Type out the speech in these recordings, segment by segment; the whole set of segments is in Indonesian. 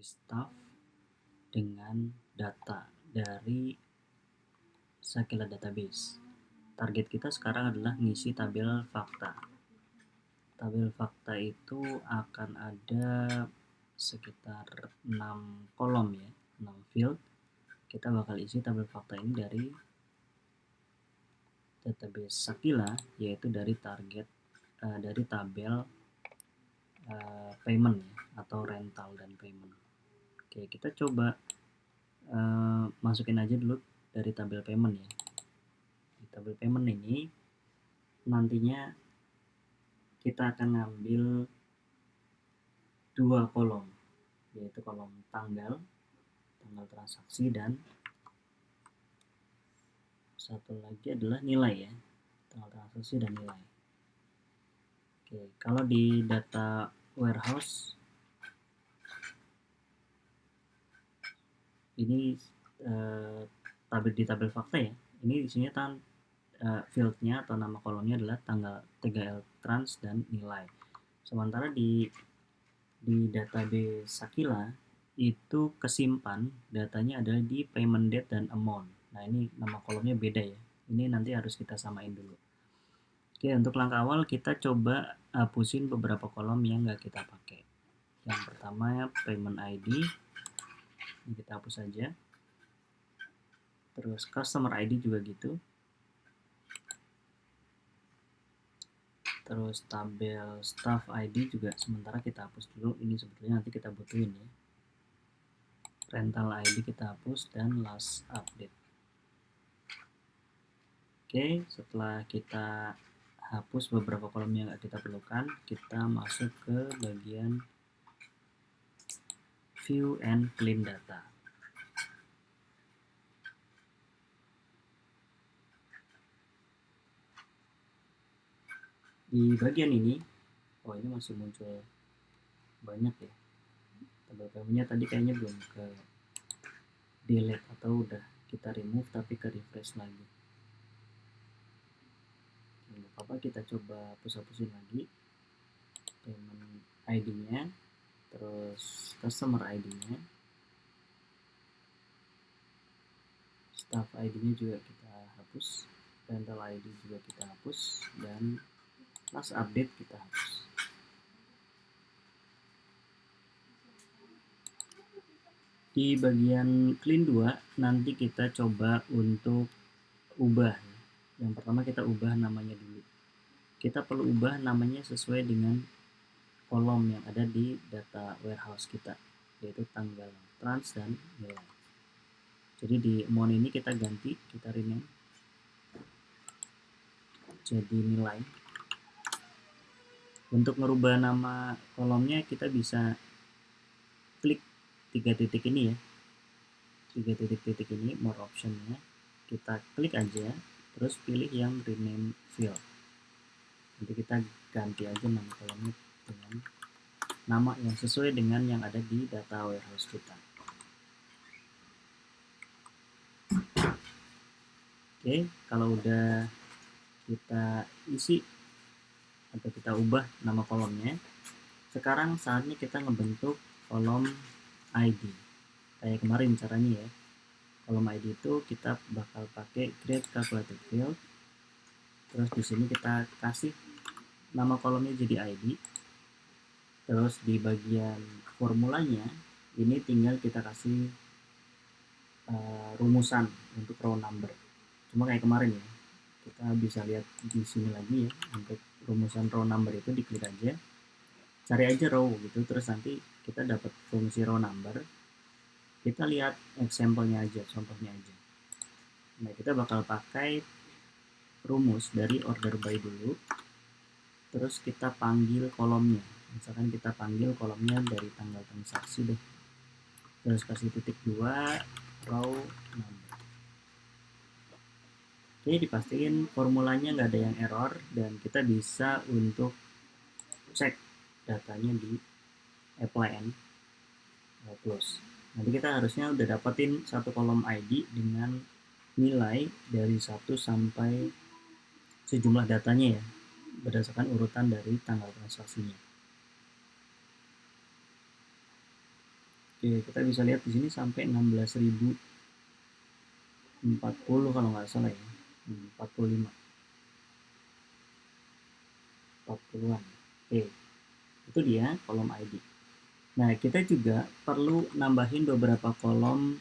staff dengan data dari Sakila Database. Target kita sekarang adalah ngisi tabel fakta. Tabel fakta itu akan ada sekitar 6 kolom ya, 6 field. Kita bakal isi tabel fakta ini dari database Sakila, yaitu dari dari tabel payment ya, atau rental dan payment. Oke, kita coba masukin aja dulu dari tabel payment ya. Di tabel payment ini nantinya kita akan ngambil 2 kolom, yaitu kolom tanggal transaksi, dan satu lagi adalah nilai ya, tanggal transaksi dan nilai. Oke, kalau di data warehouse ini di tabel fakta ya, ini isinya fieldnya atau nama kolomnya adalah tanggal 3L trans dan nilai. Sementara di database Sakila itu kesimpan datanya adalah di payment date dan amount. Nah, ini nama kolomnya beda ya. Ini nanti harus kita samain dulu. Oke, untuk langkah awal kita coba hapusin beberapa kolom yang nggak kita pakai. Yang pertama payment ID, ini kita hapus saja. Terus customer ID juga gitu. Terus tabel staff ID juga sementara kita hapus dulu, ini sebetulnya nanti kita butuhin ya. Rental ID kita hapus, dan last update. Oke, setelah kita hapus beberapa kolom yang nggak kita perlukan, kita masuk ke bagian view and clean data. Di bagian ini, ini masih muncul banyak ya. Tabel-tabelnya tadi kayaknya belum ke delete atau udah kita remove tapi ke refresh lagi. Nggak apa-apa, kita coba hapus-hapusin lagi. Payment ID-nya, terus customer ID-nya, staff ID-nya juga kita hapus, rental ID juga kita hapus, dan last update kita hapus. Di bagian clean 2 nanti kita coba untuk ubah. Yang pertama kita ubah namanya dulu. Kita perlu ubah namanya sesuai dengan kolom yang ada di data warehouse kita, yaitu tanggal trans dan nilai. Jadi di amount ini kita ganti, kita rename jadi nilai. Untuk merubah nama kolomnya kita bisa klik 3 titik ini ya, 3 titik ini, more optionnya, kita klik aja, terus pilih yang rename field. Nanti kita ganti aja nama kolomnya dengan nama yang sesuai dengan yang ada di data warehouse kita. Oke, kalau udah kita isi atau kita ubah nama kolomnya, sekarang saatnya kita ngebentuk kolom ID. Kayak kemarin caranya ya. Kolom ID itu kita bakal pakai create calculated field. Terus di sini kita kasih nama kolomnya jadi ID. Terus di bagian formulanya ini tinggal kita kasih rumusan untuk row number. Cuma kayak kemarin ya, kita bisa lihat di sini lagi ya. Untuk rumusan row number itu diklik aja, cari aja row gitu, terus nanti kita dapat fungsi row number. Kita lihat example-nya aja, contohnya aja. Nah, kita bakal pakai rumus dari order by dulu, terus kita panggil kolomnya. Misalkan kita panggil kolomnya dari tanggal transaksi deh, terus kasih titik 2 row number. Oke, dipastiin formulanya nggak ada yang error, dan kita bisa untuk cek datanya di apply and close. Nanti kita harusnya udah dapetin satu kolom ID dengan nilai dari 1 sampai sejumlah datanya ya, berdasarkan urutan dari tanggal transaksinya. Oke, kita bisa lihat di sini sampai 16.040 kalau nggak salah ya. 45, 40-an. Oke, itu dia kolom ID. Nah, kita juga perlu nambahin beberapa kolom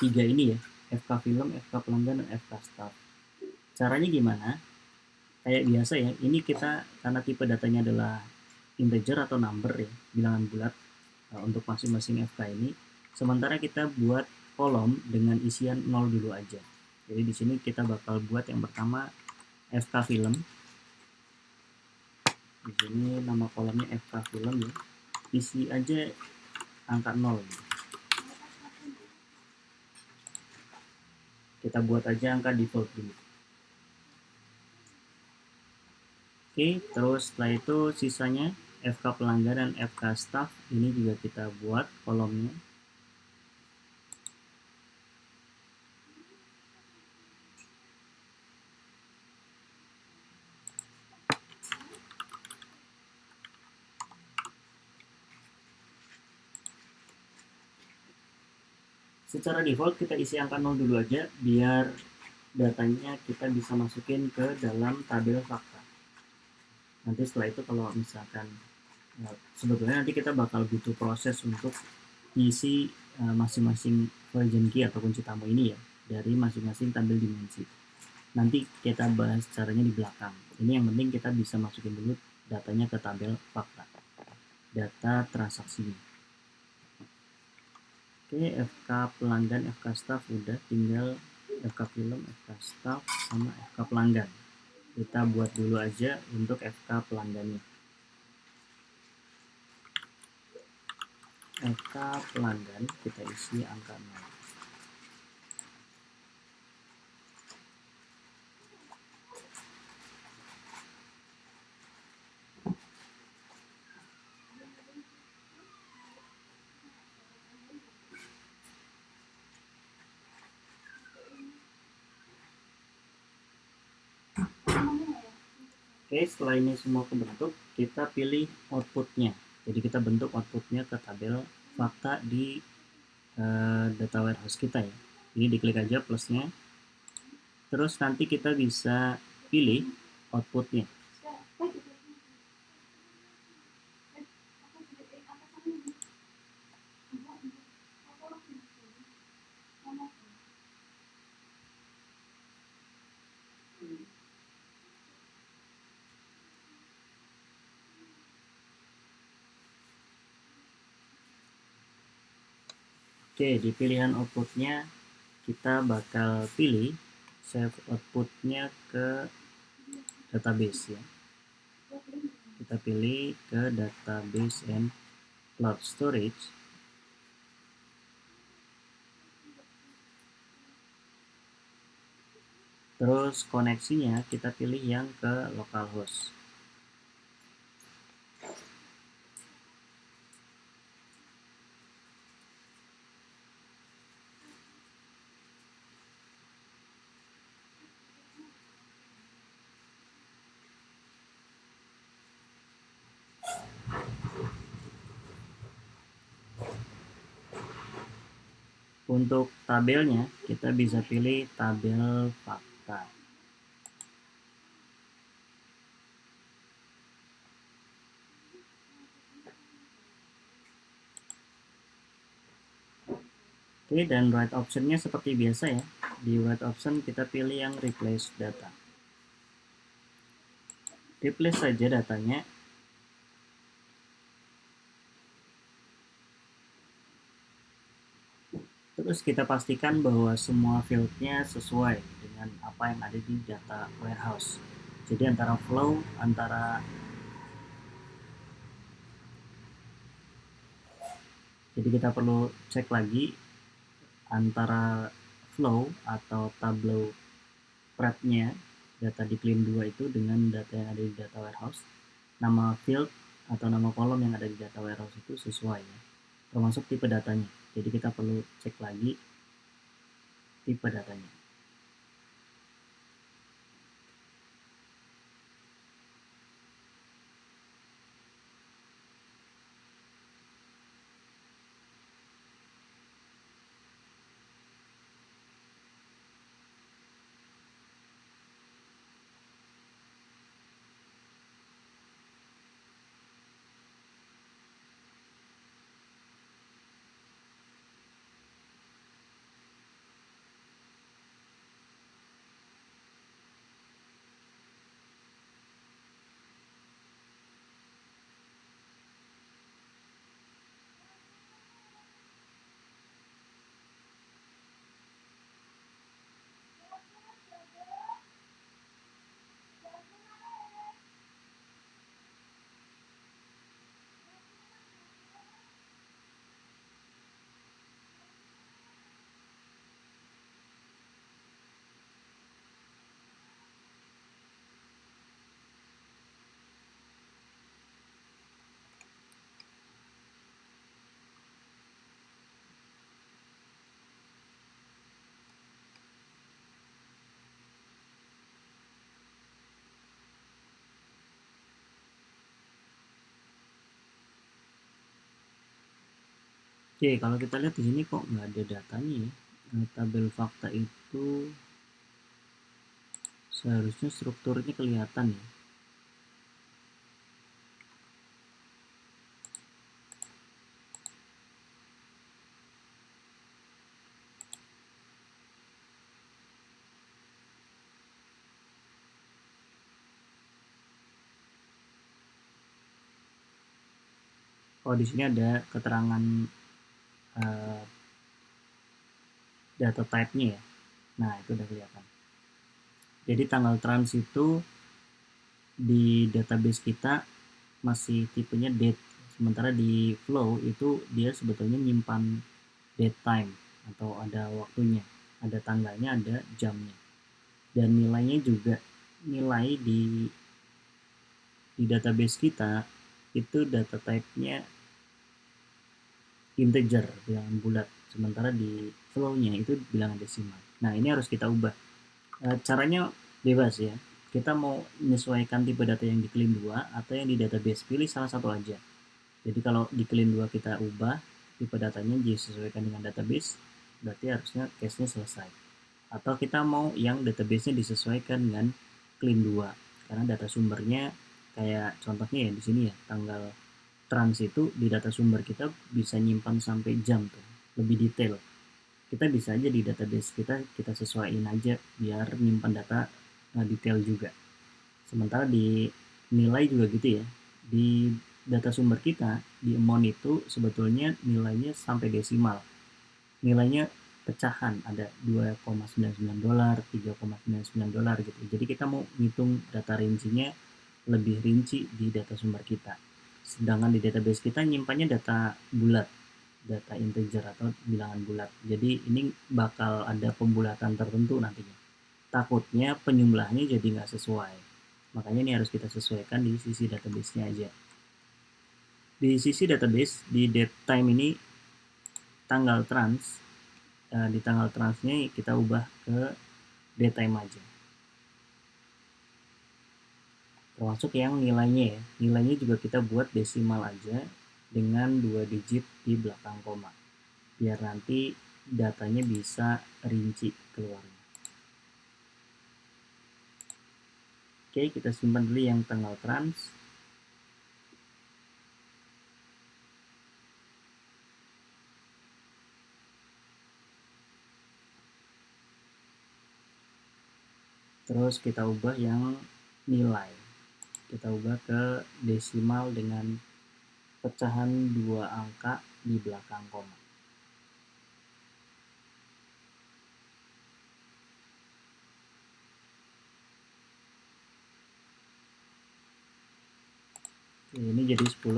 tiga ini ya, FK film, FK pelanggan, dan FK staff. Caranya gimana? Kayak biasa ya, ini kita karena tipe datanya adalah integer atau number ya, bilangan bulat untuk masing-masing FK ini. Sementara kita buat kolom dengan isian 0 dulu aja. Jadi di sini kita bakal buat yang pertama FK film. Di sini nama kolomnya FK film ya. Isi aja angka 0 gitu. Kita buat aja angka default dulu. Oke, terus setelah itu sisanya FK pelanggan dan FK staff ini juga kita buat kolomnya. Secara default kita isi angka 0 dulu aja biar datanya kita bisa masukin ke dalam tabel fakta. Nanti setelah itu kalau misalkan sebetulnya nanti kita bakal butuh proses untuk isi masing-masing version key atau kunci tamu ini ya dari masing-masing tabel dimensi. Nanti kita bahas caranya di belakang. Ini yang penting kita bisa masukin dulu datanya ke tabel fakta, data transaksinya. Oke, FK pelanggan, FK staff udah, tinggal FK film, FK staff, sama FK pelanggan. Kita buat dulu aja untuk FK pelanggannya. FK pelanggan kita isi angka 0. Oke, setelah ini semua kebentuk, kita pilih outputnya. Jadi kita bentuk outputnya ke tabel fakta di data warehouse kita ya. Jadi diklik aja plusnya. Terus nanti kita bisa pilih outputnya. Oke, di pilihan outputnya kita bakal pilih save outputnya ke database ya. Kita pilih ke database and cloud storage. Terus koneksinya kita pilih yang ke localhost. Untuk tabelnya kita bisa pilih tabel fakta. Oke, dan write optionnya seperti biasa ya. Di write option kita pilih yang replace data. Replace saja datanya. Terus kita pastikan bahwa semua fieldnya sesuai dengan apa yang ada di data warehouse. Jadi antara flow, jadi kita perlu cek lagi antara flow atau tableau prep-nya data di clean 2 itu dengan data yang ada di data warehouse. Nama field atau nama kolom yang ada di data warehouse itu sesuai ya, termasuk tipe datanya. Jadi kita perlu cek lagi tipe datanya. Oke, kalau kita lihat di sini kok nggak ada datanya ya. Tabel fakta itu seharusnya strukturnya kelihatan ya. Oh, di sini ada keterangan uh, data type-nya ya. Nah, itu udah kelihatan. Jadi tanggal trans itu di database kita masih tipenya date. Sementara di flow itu dia sebetulnya nyimpan date time atau ada waktunya, ada tanggalnya, ada jamnya. Dan nilainya juga nilai di database kita itu data type-nya integer, bilangan bulat. Sementara di flow-nya itu bilangan desimal. Nah, ini harus kita ubah. Caranya bebas ya. Kita mau menyesuaikan tipe data yang di clean 2 atau yang di database, pilih salah satu aja. Jadi kalau di clean 2 kita ubah tipe datanya disesuaikan dengan database, berarti harusnya case-nya selesai. Atau kita mau yang database-nya disesuaikan dengan clean 2 karena data sumbernya kayak contohnya ya di sini ya, tanggal trans itu di data sumber kita bisa nyimpan sampai jam tuh, lebih detail. Kita bisa aja di database kita sesuaiin aja biar nyimpan data detail juga. Sementara di nilai juga gitu ya. Di data sumber kita di amount itu sebetulnya nilainya sampai desimal. Nilainya pecahan ada 2,99 dolar, 3,99 dolar gitu. Jadi kita mau ngitung data rincinya lebih rinci di data sumber kita. Sedangkan di database kita nyimpannya data bulat, data integer atau bilangan bulat. Jadi ini bakal ada pembulatan tertentu nantinya. Takutnya penyumlahannya jadi nggak sesuai. Makanya ini harus kita sesuaikan di sisi database-nya aja. Di sisi database, di date time ini tanggal trans, di tanggal transnya kita ubah ke date time aja. Termasuk yang nilainya ya. Nilainya juga kita buat desimal aja dengan 2 digit di belakang koma. Biar nanti datanya bisa rinci keluarnya. Oke, kita simpan dulu yang tanggal trans. Terus kita ubah yang nilai. Kita ubah ke desimal dengan pecahan 2 angka di belakang koma. Ini jadi 10,2.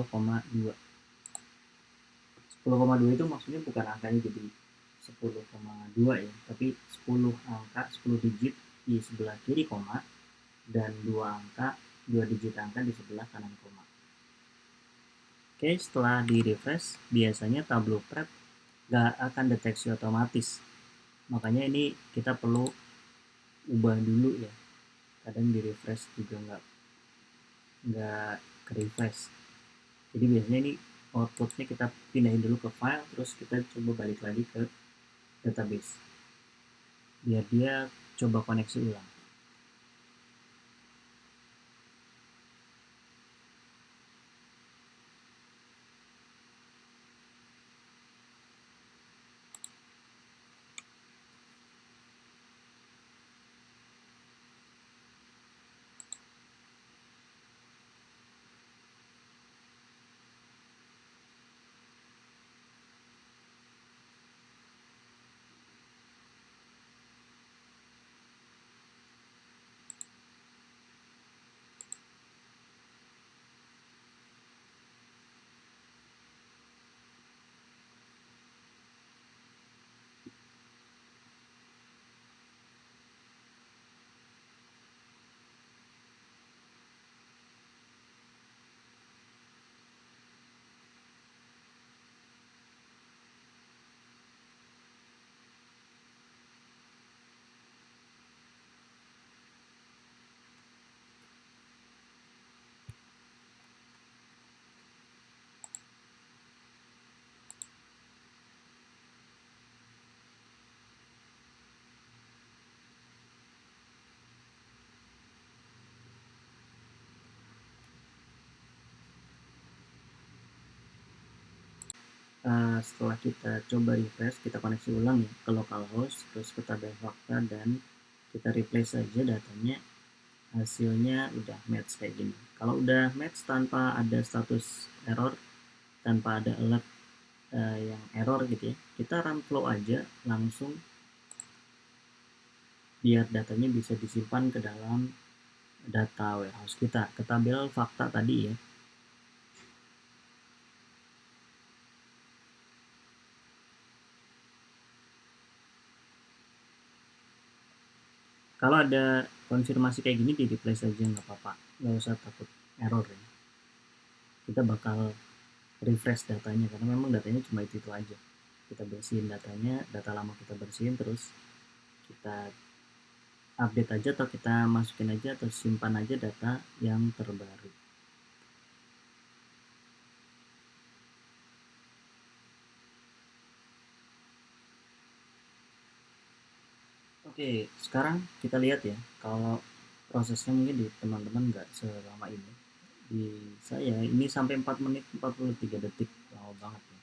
10,2 itu maksudnya bukan angkanya jadi 10,2 ya, tapi 10 angka, 10 digit di sebelah kiri koma dan 2 angka, 2 digit angka di sebelah kanan koma. Oke, setelah di refresh biasanya Tableau Prep gak akan deteksi otomatis. Makanya ini kita perlu ubah dulu ya. Kadang di refresh juga nggak ke refresh. Jadi biasanya ini outputnya kita pindahin dulu ke file, terus kita coba balik lagi ke database biar dia coba koneksi ulang. setelah kita coba refresh, kita koneksi ulang ya ke localhost, terus ke tabel fakta, dan kita replace saja datanya, hasilnya udah match kayak gini. Kalau udah match tanpa ada status error, tanpa ada alert yang error gitu ya, kita run flow aja langsung, biar datanya bisa disimpan ke dalam data warehouse kita, ke tabel fakta tadi ya. Kalau ada konfirmasi kayak gini, di replace aja, nggak apa-apa, nggak usah takut error ya. Kita bakal refresh datanya karena memang datanya cuma itu aja. Kita bersihin datanya, data lama kita bersihin, terus kita update aja, atau kita masukin aja atau simpan aja data yang terbaru. Oke, sekarang kita lihat ya, kalau prosesnya mungkin di teman-teman nggak selama ini. Di saya ini sampai 4 menit 43 detik, lama banget ya.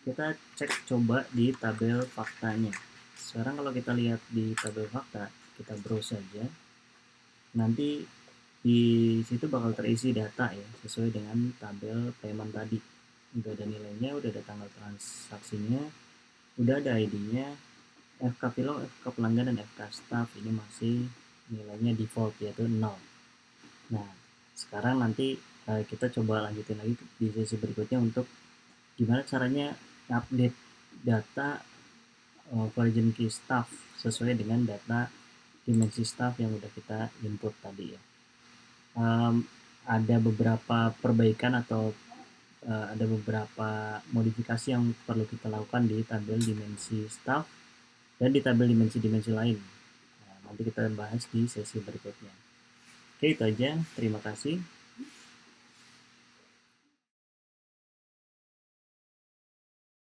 Kita cek coba di tabel faktanya. Sekarang kalau kita lihat di tabel fakta, kita browse saja. Nanti di situ bakal terisi data ya, sesuai dengan tabel payment tadi. Udah ada nilainya, udah ada tanggal transaksinya, udah ada ID-nya, FK pilot, FK pelanggan, dan FK staff ini masih nilainya default, yaitu 0. Nah, sekarang nanti kita coba lanjutin lagi di sesi berikutnya untuk gimana caranya update data version key staff sesuai dengan data dimensi staff yang udah kita input tadi ya. Ada beberapa perbaikan atau ada beberapa modifikasi yang perlu kita lakukan di tabel dimensi staff dan di tabel dimensi-dimensi lain. Nanti kita bahas di sesi berikutnya. Oke, itu aja. Terima kasih.